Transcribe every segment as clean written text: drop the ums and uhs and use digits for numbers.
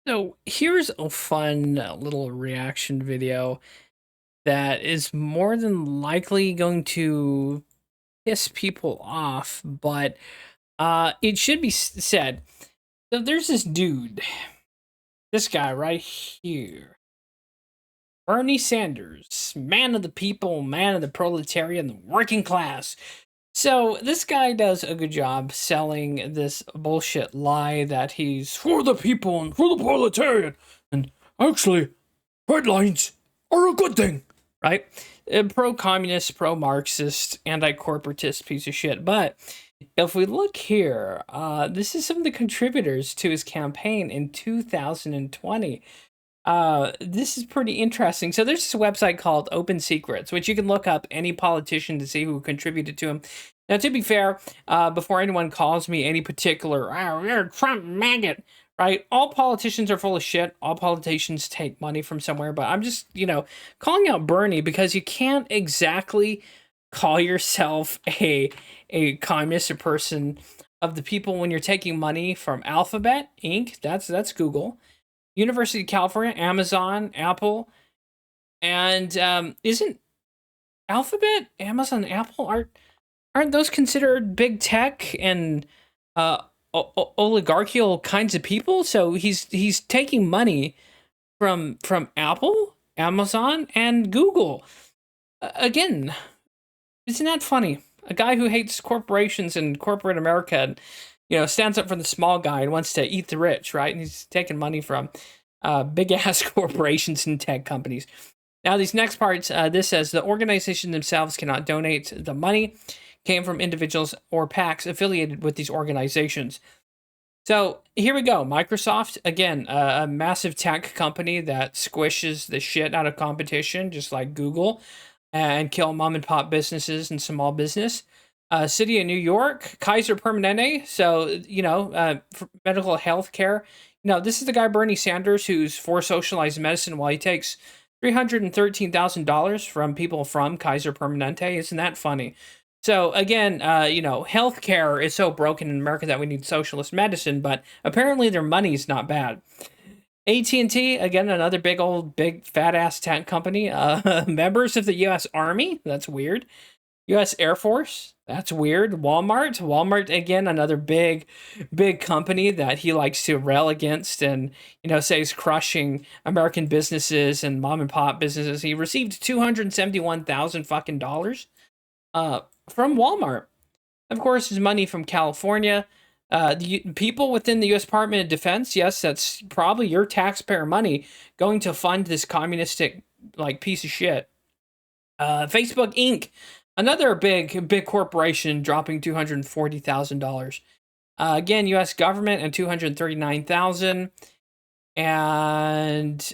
So here's a fun little reaction video that is more than likely going to piss people off, but it should be said. So there's this dude, this guy right here, Bernie Sanders, man of the people, man of the proletariat, and the working class. So this guy does a good job selling this bullshit lie that he's for the people and for the proletariat, and actually red lines are a good thing, right? Pro-communist, pro-Marxist, anti-corporatist piece of shit. But if we look here, this is some of the contributors to his campaign in 2020. This is pretty interesting. So there's this website called Open Secrets, which you can look up any politician to see who contributed to him. Now, to be fair, before anyone calls me any particular, you're Trump maggot, right? All politicians are full of shit. All politicians take money from somewhere. But I'm just, calling out Bernie because you can't exactly call yourself a communist or person of the people when you're taking money from Alphabet Inc. That's Google, University of California, Amazon, Apple, and isn't Alphabet, Amazon, Apple aren't those considered big tech and oligarchical kinds of people? So he's taking money from Apple, Amazon, and Google. Again, isn't that funny? A guy who hates corporations and corporate America, and stands up for the small guy and wants to eat the rich, right? And he's taking money from big ass corporations and tech companies. Now, these next parts, this says the organization themselves cannot donate. The money came from individuals or PACs affiliated with these organizations. So here we go. Microsoft, again, a massive tech company that squishes the shit out of competition, just like Google, and kill mom and pop businesses and small business. City of New York, Kaiser Permanente. So, for medical health care. This is the guy, Bernie Sanders, who's for socialized medicine while he takes $313,000 from people from Kaiser Permanente. Isn't that funny? So again, healthcare is so broken in America that we need socialist medicine, but apparently their money's not bad. AT&T, again, another big fat ass tech company. Members of the U.S. Army, that's weird. U.S. Air Force, that's weird. Walmart, again, another big company that he likes to rail against and, say is crushing American businesses and mom and pop businesses. He received $271,000 fucking dollars from Walmart. Of course, his money from California. The people within the U.S. Department of Defense, yes, that's probably your taxpayer money going to fund this communistic piece of shit. Facebook Inc., another big corporation, dropping $240,000. Again, U.S. government and $239,000, and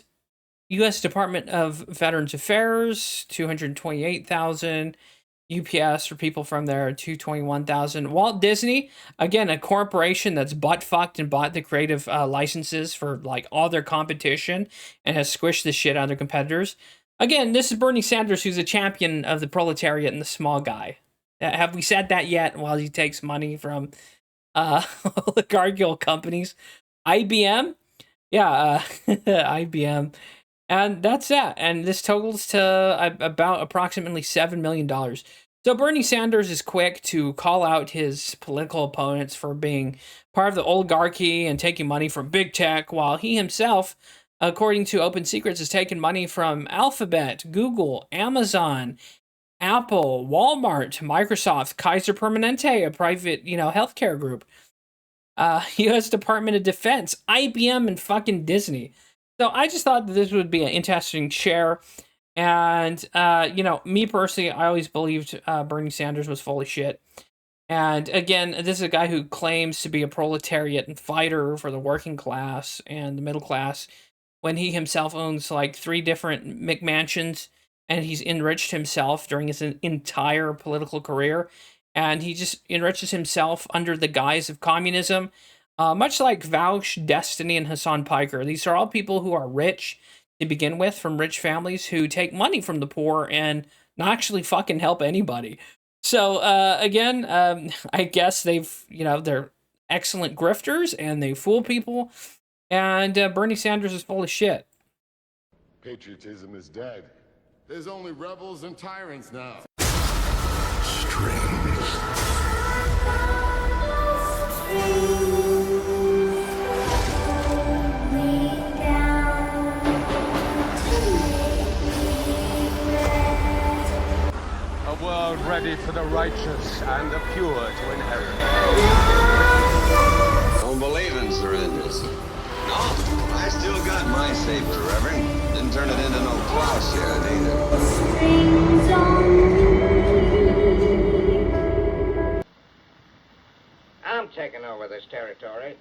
U.S. Department of Veterans Affairs $228,000. UPS for people from there, $221,000. Walt Disney, again, a corporation that's butt fucked and bought the creative licenses for all their competition and has squished the shit out of their competitors. Again, this is Bernie Sanders, who's a champion of the proletariat and the small guy. Have we said that yet? While he takes money from oligarchical companies, IBM, yeah, IBM. And that's that. And this totals to about approximately $7 million. So Bernie Sanders is quick to call out his political opponents for being part of the oligarchy and taking money from big tech, while he himself, according to Open Secrets, has taken money from Alphabet, Google, Amazon, Apple, Walmart, Microsoft, Kaiser Permanente, a private, healthcare group, U.S. Department of Defense, IBM, and fucking Disney. So I just thought that this would be an interesting share. And, me personally, I always believed Bernie Sanders was full of shit. And again, this is a guy who claims to be a proletariat and fighter for the working class and the middle class when he himself owns 3 different McMansions, and he's enriched himself during his entire political career. And he just enriches himself under the guise of communism. Much like Vaush, Destiny, and Hassan Piker. These are all people who are rich to begin with, from rich families who take money from the poor and not actually fucking help anybody. So, again, I guess they're excellent grifters and they fool people. And Bernie Sanders is full of shit. Patriotism is dead. There's only rebels and tyrants now. Strange. A world ready for the righteous and the pure to inherit. Don't believe in syringes. No, I still got my saber, Reverend. Didn't turn it into no plowshare either. I'm taking over this territory.